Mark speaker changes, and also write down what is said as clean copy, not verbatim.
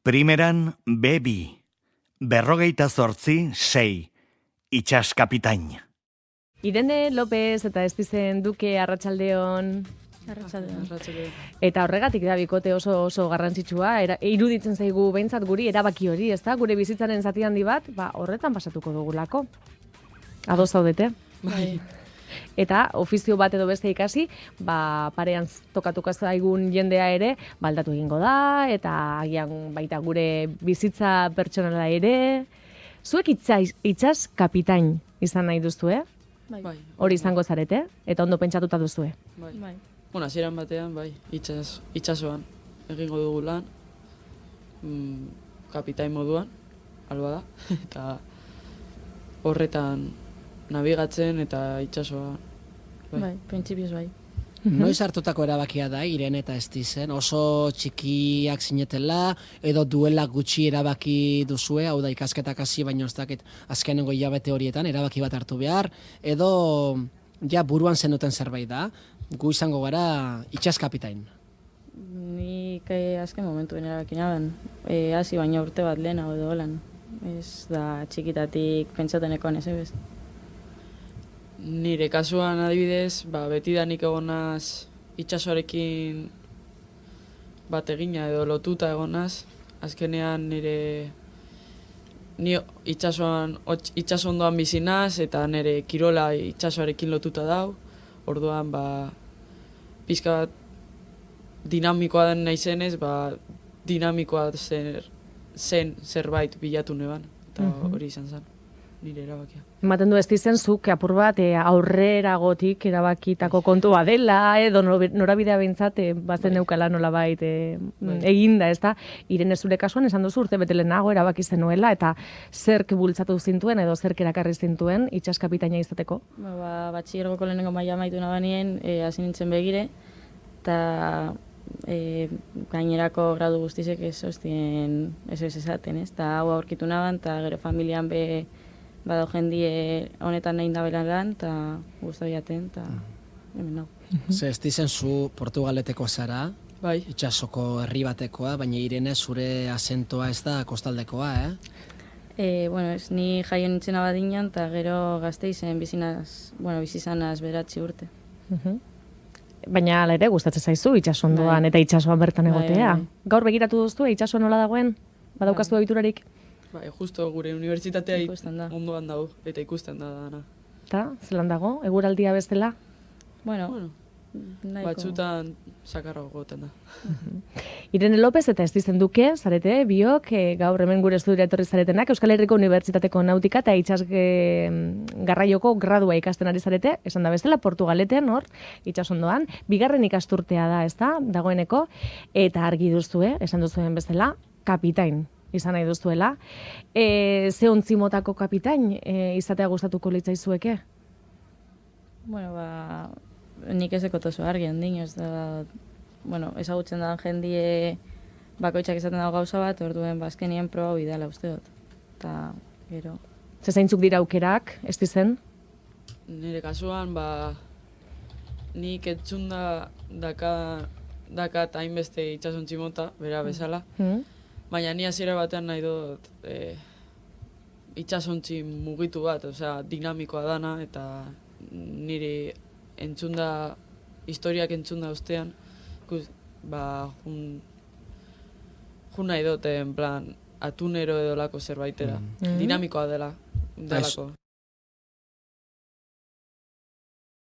Speaker 1: Primeran B2, 48-6, itxas kapitain.
Speaker 2: Irene López eta Estizen Duke arratsaldeon.
Speaker 3: Arratsaldeon.
Speaker 2: Eta horregatik da bikote oso garrantzitsua, iruditzen zaigu behintzat guri erabaki hori, ezta? Gure bizitzaren zati handi bat, horretan pasatuko dugulako. Ados zaudete?
Speaker 3: Bai.
Speaker 2: Eta ofizio bat edo beste ikasi, parean tokatuko zaigun jendea ere, baldatu egingo da, eta agian baita gure bizitza pertsonala ere. Zuek itxas kapitain izan nahi duzue?
Speaker 3: Bai.
Speaker 2: Hori izango zarete, eta ondo pentsatuta duzue.
Speaker 3: Bai. Bueno, hasieran batean, bai, itxasoan egingo dugu lan, kapitain moduan, alba da, eta horretan nabigatzen eta itxasoan.
Speaker 4: Bai, printzipioz bai.
Speaker 5: Noiz hartutako erabakia da, Irene eta Estizen, oso txikiak zinetela, edo duela gutxi erabaki duzue, hau da ikasketak hasi baino ez dakit azkenengo hilabete horietan, erabaki bat hartu behar, edo ja buruan zenuten zerbait da, gu izango gara itxas kapitain.
Speaker 4: Nik azken momentuen erabaki naben, hasi baina urte bat lehenago edo holan. Ez da txikitatik pentsateneko ez.
Speaker 3: Nire kasuan adibidez, betidanik egonaz itxasoarekin bat egina edo lotuta egonaz, azkenean ni itxaso ondoan bizinaz eta nire kirola itxasoarekin lotuta dau, orduan pizka bat dinamikoa den naizenez, dinamikoa zen zerbait bilatu neban, eta hori izan zen, nire erabakia.
Speaker 2: Ematen du Estizen zuk apur bat aurreragotik erabakitako kontua dela, edo norabidea behintzat bazen neukala nolabait eginda, ez da? Irene zure kasuan esan duzu urte bete lehenago erabaki zenuela, eta zerk bultzatu zintuen edo zerk erakarri zintuen itxas kapitaina izateko?
Speaker 4: Batxilergoko lehenengo maila amaitu nabanien, hasi nintzen begire, eta gainerako gradu guztizek ez esaten, ez? Eta hau aurkitu naban, eta gero familian bado jendie honetan nahi dabelan lan, eta guztu jaten, eta hemen nago.
Speaker 5: Ze Estizen zu Portugaleteko zara,
Speaker 3: Bai.
Speaker 5: itxasoko herri batekoa, baina Irene zure azentoa ez da kostaldekoa,
Speaker 4: Bueno, ez ni jaio nintzen abadinan, eta gero Gasteizen bizizanaz beratzi urte.
Speaker 2: Baina hala ere gustatzen zaizu itxasondoan eta itxasoan bertan egotea.
Speaker 4: Bai.
Speaker 2: Gaur begiratu duztu itxaso nola dagoen? Badaukaztu egiturarik?
Speaker 3: Bai, justo gure unibertsitatea
Speaker 4: Ikusten da.
Speaker 3: ondoan dago, eta ikusten da dana.
Speaker 2: Eta, zelan dago? Eguraldia bezala?
Speaker 4: Bueno, nahiko.
Speaker 3: Batzutan sakarrago goten da.
Speaker 2: Irene López eta Estizen Duke, zarete, biok, gaur hemen gure estudiora etorri zaretenak, Euskal Herriko Unibertsitateko nautika eta itxas garraioko gradua ikasten ari zarete, esan da bezala, Portugaleten, hor, itxasondoan, bigarren ikasturtea da, ez da, dagoeneko, eta argi duzue, esan duzuen bezala, kapitain izan nahi duztuela. Ze ontzi motako kapitain izatea gustatuko litzaizueke?
Speaker 4: Bueno, nik ez ekot oso argi handin, ez da, ezagutzen da jendie bakoitzak izaten dago gauza bat, orduen azkenien proba bidala uste dut. Eta, gero.
Speaker 2: Ze zeintzuk dira aukerak, Estizen?
Speaker 3: Nire kasuan, nik entzunda dakat hainbeste itxasontzi mota, bera bezala, baina ni hasiera batean nahi dut itxasontzi mugitu bat, osea, dinamikoa dana, eta niri historiak entzunda ostean, jun nahi dut, en plan, atunero edo lako zerbaitera. Dinamikoa delako.